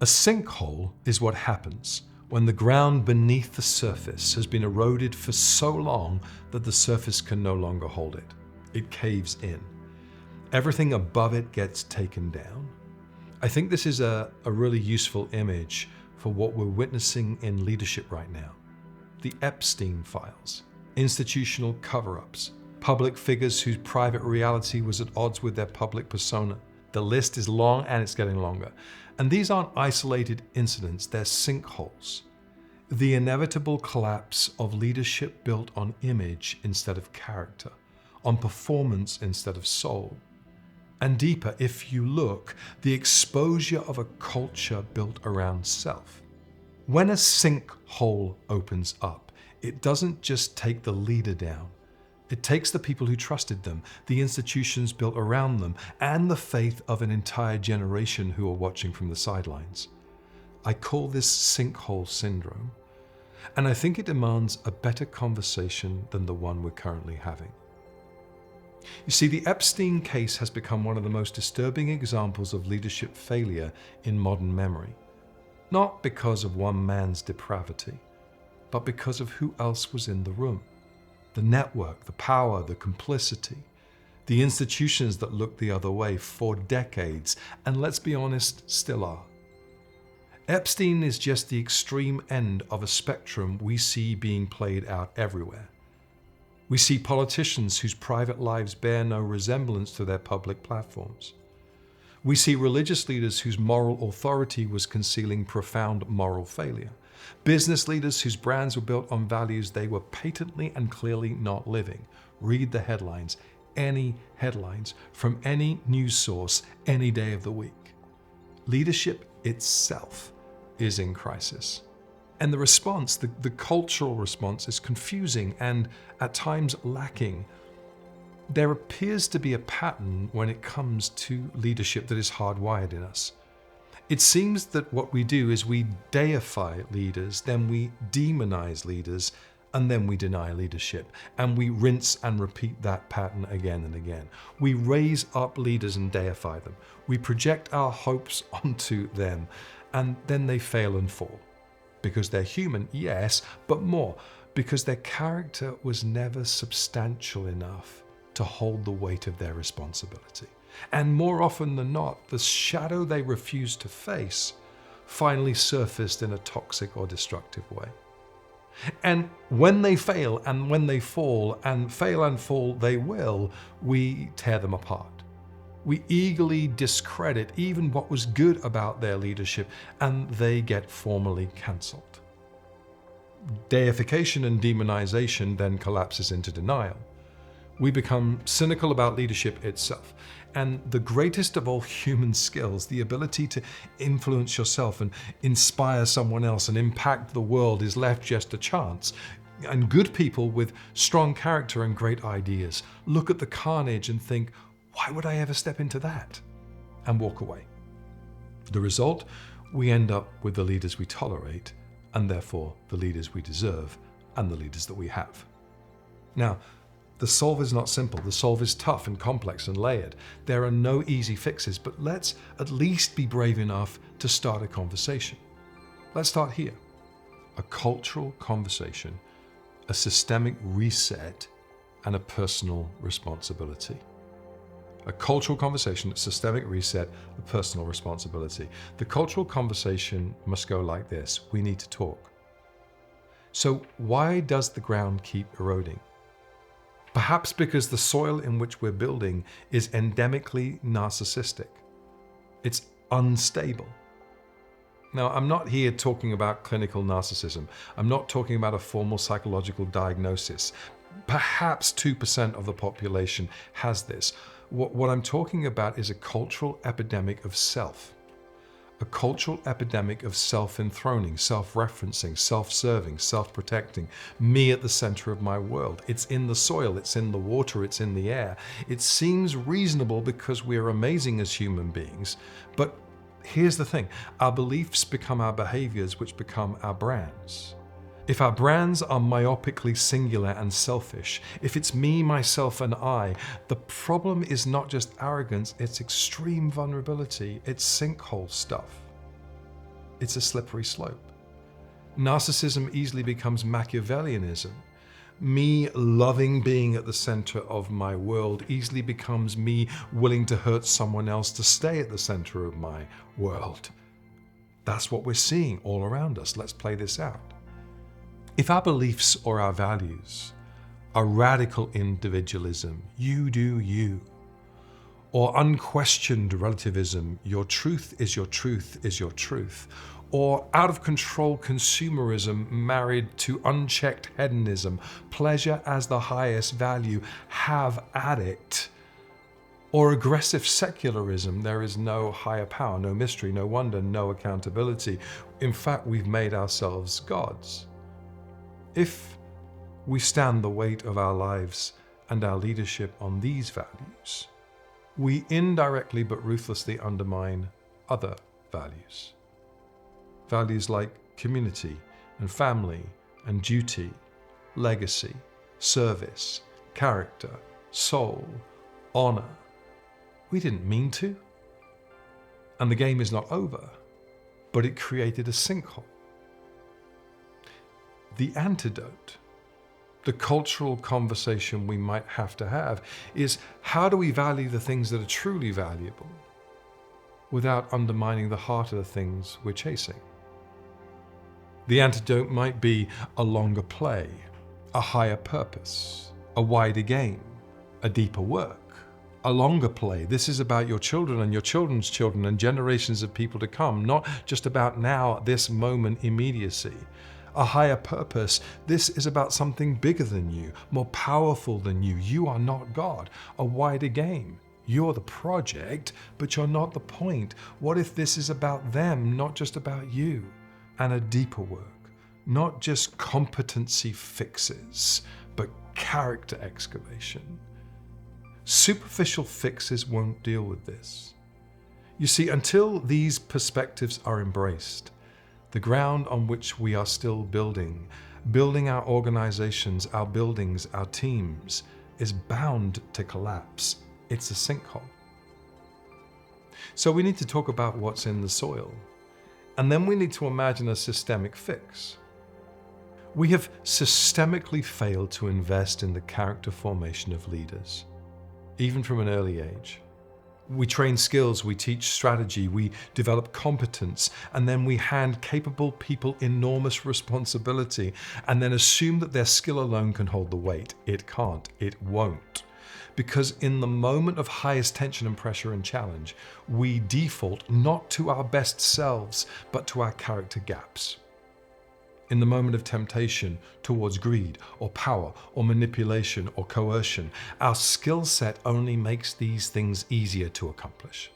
A sinkhole is what happens when the ground beneath the surface has been eroded for so long that the surface can no longer hold it. It caves in. Everything above it gets taken down. I think this is a really useful image for what we're witnessing in leadership right now. The Epstein files, institutional cover-ups, public figures whose private reality was at odds with their public persona. The list is long and it's getting longer. And these aren't isolated incidents, they're sinkholes. The inevitable collapse of leadership built on image instead of character, on performance instead of soul. And deeper, if you look, the exposure of a culture built around self. When a sinkhole opens up, it doesn't just take the leader down. It takes the people who trusted them, the institutions built around them, and the faith of an entire generation who are watching from the sidelines. I call this sinkhole syndrome, and I think it demands a better conversation than the one we're currently having. You see, the Epstein case has become one of the most disturbing examples of leadership failure in modern memory. Not because of one man's depravity, but because of who else was in the room. The network, the power, the complicity, the institutions that looked the other way for decades, and let's be honest, still are. Epstein is just the extreme end of a spectrum we see being played out everywhere. We see politicians whose private lives bear no resemblance to their public platforms. We see religious leaders whose moral authority was concealing profound moral failure. Business leaders whose brands were built on values they were patently and clearly not living. Read the headlines, any headlines, from any news source, any day of the week. Leadership itself is in crisis. And the response, the cultural response, is confusing and at times lacking. There appears to be a pattern when it comes to leadership that is hardwired in us. It seems that what we do is we deify leaders, then we demonize leaders, and then we deny leadership. And we rinse and repeat that pattern again and again. We raise up leaders and deify them. We project our hopes onto them, and then they fail and fall. Because they're human, yes, but more, because their character was never substantial enough to hold the weight of their responsibility. And more often than not, the shadow they refused to face finally surfaced in a toxic or destructive way. And when they fail and when they fall, and fail and fall they will, we tear them apart. We eagerly discredit even what was good about their leadership, and they get formally cancelled. Deification and demonization then collapses into denial. We become cynical about leadership itself. And the greatest of all human skills, the ability to influence yourself and inspire someone else and impact the world, is left just a chance. And good people with strong character and great ideas look at the carnage and think, why would I ever step into that? And walk away. The result, we end up with the leaders we tolerate, and therefore the leaders we deserve, and the leaders that we have. Now, the solve is not simple. The solve is tough and complex and layered. There are no easy fixes, but let's at least be brave enough to start a conversation. Let's start here. A cultural conversation, a systemic reset, and a personal responsibility. A cultural conversation, a systemic reset, a personal responsibility. The cultural conversation must go like this. We need to talk. So why does the ground keep eroding? Perhaps because the soil in which we're building is endemically narcissistic. It's unstable. Now, I'm not here talking about clinical narcissism. I'm not talking about a formal psychological diagnosis. Perhaps 2% of the population has this. What I'm talking about is a cultural epidemic of self. A cultural epidemic of self-enthroning, self-referencing, self-serving, self-protecting, me at the center of my world. It's in the soil, it's in the water, it's in the air. It seems reasonable because we're amazing as human beings, but here's the thing, our beliefs become our behaviors, which become our brands. If our brands are myopically singular and selfish, if it's me, myself, and I, the problem is not just arrogance, it's extreme vulnerability, it's sinkhole stuff. It's a slippery slope. Narcissism easily becomes Machiavellianism. Me loving being at the center of my world easily becomes me willing to hurt someone else to stay at the center of my world. That's what we're seeing all around us. Let's play this out. If our beliefs or our values are radical individualism, you do you, or unquestioned relativism, your truth is your truth is your truth, or out-of-control consumerism married to unchecked hedonism, pleasure as the highest value, have at it, or aggressive secularism, there is no higher power, no mystery, no wonder, no accountability. In fact, we've made ourselves gods. If we stand the weight of our lives and our leadership on these values, we indirectly but ruthlessly undermine other values. Values like community and family and duty, legacy, service, character, soul, honor. We didn't mean to. And the game is not over, but it created a sinkhole. The antidote, the cultural conversation we might have to have, is how do we value the things that are truly valuable without undermining the heart of the things we're chasing? The antidote might be a longer play, a higher purpose, a wider game, a deeper work. A longer play. This is about your children and your children's children and generations of people to come, not just about now, this moment, immediacy. A higher purpose. This is about something bigger than you, more powerful than you. You are not God. A wider game. You're the project, but you're not the point. What if this is about them, not just about you? And a deeper work, not just competency fixes, but character excavation. Superficial fixes won't deal with this. You see, until these perspectives are embraced, the ground on which we are still building our organizations, our buildings, our teams, is bound to collapse. It's a sinkhole. So we need to talk about what's in the soil. And then we need to imagine a systemic fix. We have systemically failed to invest in the character formation of leaders, even from an early age. We train skills, we teach strategy, we develop competence, and then we hand capable people enormous responsibility and then assume that their skill alone can hold the weight. It can't, it won't. Because in the moment of highest tension and pressure and challenge, we default not to our best selves, but to our character gaps. In the moment of temptation towards greed or power or manipulation or coercion, our skill set only makes these things easier to accomplish.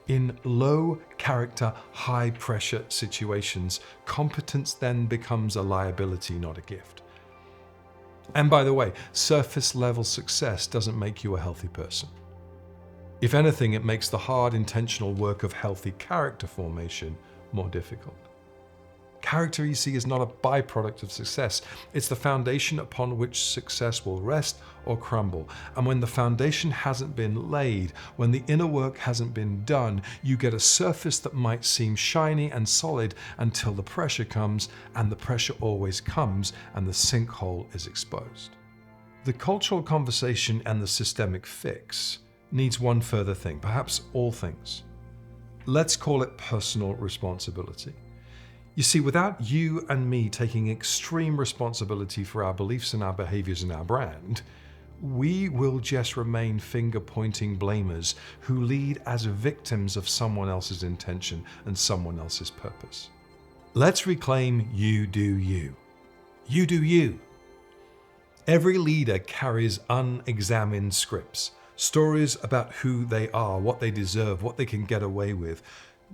In low character, high pressure situations, competence then becomes a liability, not a gift. And by the way, surface level success doesn't make you a healthy person. If anything, it makes the hard, intentional work of healthy character formation more difficult. Character, you see, is not a byproduct of success. It's the foundation upon which success will rest or crumble. And when the foundation hasn't been laid, when the inner work hasn't been done, you get a surface that might seem shiny and solid until the pressure comes, and the pressure always comes, and the sinkhole is exposed. The cultural conversation and the systemic fix needs one further thing, perhaps all things. Let's call it personal responsibility. You see, without you and me taking extreme responsibility for our beliefs and our behaviors and our brand, we will just remain finger-pointing blamers who lead as victims of someone else's intention and someone else's purpose. Let's reclaim you do you. You do you. Every leader carries unexamined scripts, stories about who they are, what they deserve, what they can get away with.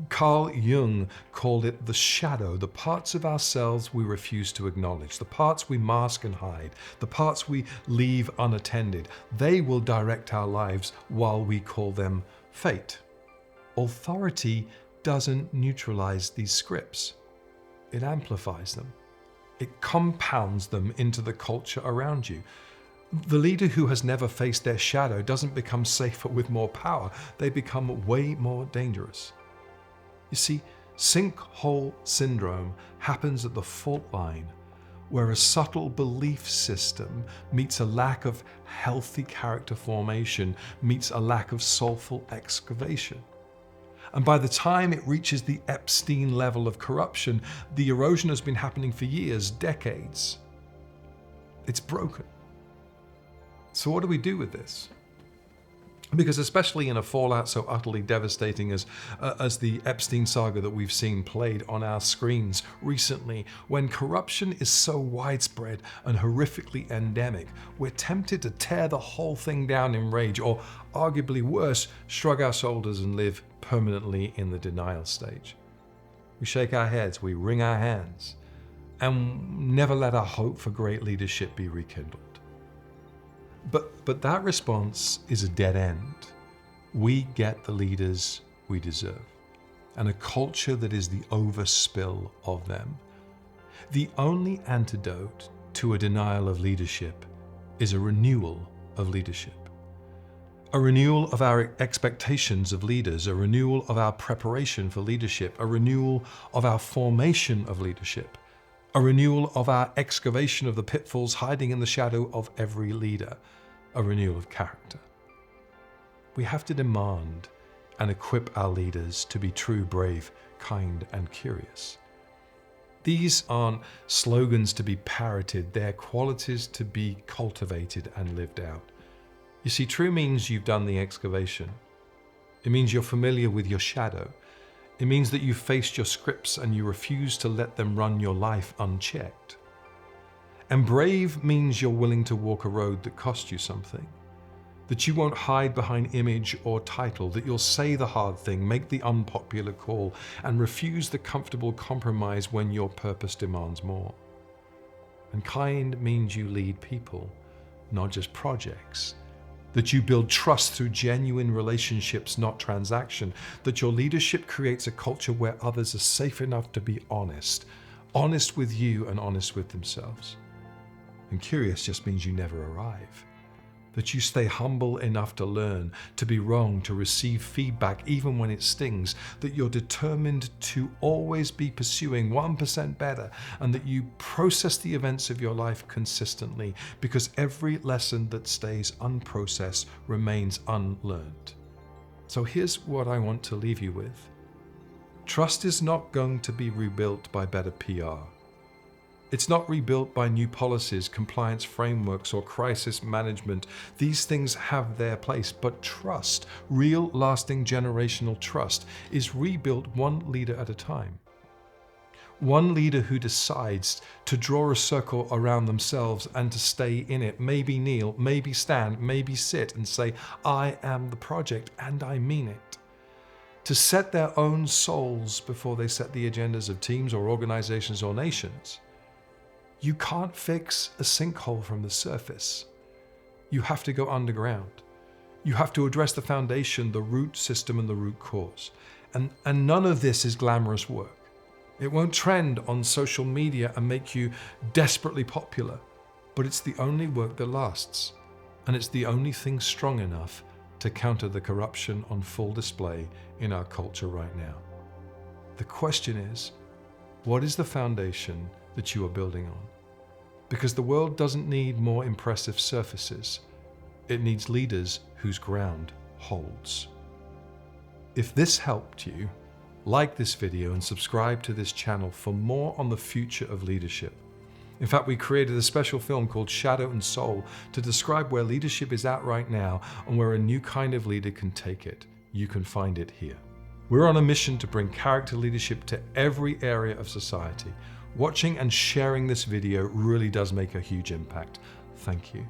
Carl Jung called it the shadow, the parts of ourselves we refuse to acknowledge, the parts we mask and hide, the parts we leave unattended. They will direct our lives while we call them fate. Authority doesn't neutralize these scripts. It amplifies them. It compounds them into the culture around you. The leader who has never faced their shadow doesn't become safer with more power. They become way more dangerous. You see, Sinkhole syndrome happens at the fault line, where a subtle belief system meets a lack of healthy character formation, meets a lack of soulful excavation. And by the time it reaches the Epstein level of corruption, the erosion has been happening for years, decades. It's broken. So what do we do with this? Because especially in a fallout so utterly devastating as the Epstein saga that we've seen played on our screens recently, when corruption is so widespread and horrifically endemic, we're tempted to tear the whole thing down in rage, or arguably worse, shrug our shoulders and live permanently in the denial stage. We shake our heads, we wring our hands, and never let our hope for great leadership be rekindled. But that response is a dead end. We get the leaders we deserve, and a culture that is the overspill of them. The only antidote to a denial of leadership is a renewal of leadership. A renewal of our expectations of leaders, a renewal of our preparation for leadership, a renewal of our formation of leadership, a renewal of our excavation of the pitfalls hiding in the shadow of every leader, a renewal of character. We have to demand and equip our leaders to be true, brave, kind, and curious. These aren't slogans to be parroted, they're qualities to be cultivated and lived out. You see, true means you've done the excavation. It means you're familiar with your shadow. It means that you've faced your scripts and you refuse to let them run your life unchecked. And brave means you're willing to walk a road that costs you something, that you won't hide behind image or title, that you'll say the hard thing, make the unpopular call, and refuse the comfortable compromise when your purpose demands more. And kind means you lead people, not just projects, that you build trust through genuine relationships, not transaction, that your leadership creates a culture where others are safe enough to be honest with you and honest with themselves. And curious just means you never arrive, that you stay humble enough to learn, to be wrong, to receive feedback even when it stings, that you're determined to always be pursuing 1% better, and that you process the events of your life consistently, because every lesson that stays unprocessed remains unlearned. So here's what I want to leave you with. Trust is not going to be rebuilt by better PR. It's not rebuilt by new policies, compliance frameworks, or crisis management. These things have their place, but trust, real, lasting, generational trust, is rebuilt one leader at a time. One leader who decides to draw a circle around themselves and to stay in it, maybe kneel, maybe stand, maybe sit and say, I am the project and I mean it. To set their own souls before they set the agendas of teams or organizations or nations. You can't fix a sinkhole from the surface. You have to go underground. You have to address the foundation, the root system, and the root cause. And none of this is glamorous work. It won't trend on social media and make you desperately popular, but it's the only work that lasts. And it's the only thing strong enough to counter the corruption on full display in our culture right now. The question is, what is the foundation that you are building on? Because the world doesn't need more impressive surfaces. It needs leaders whose ground holds. If this helped you, like this video and subscribe to this channel for more on the future of leadership. In fact, we created a special film called Shadow and Soul to describe where leadership is at right now and where a new kind of leader can take it. You can find it here. We're on a mission to bring character leadership to every area of society. Watching and sharing this video really does make a huge impact. Thank you.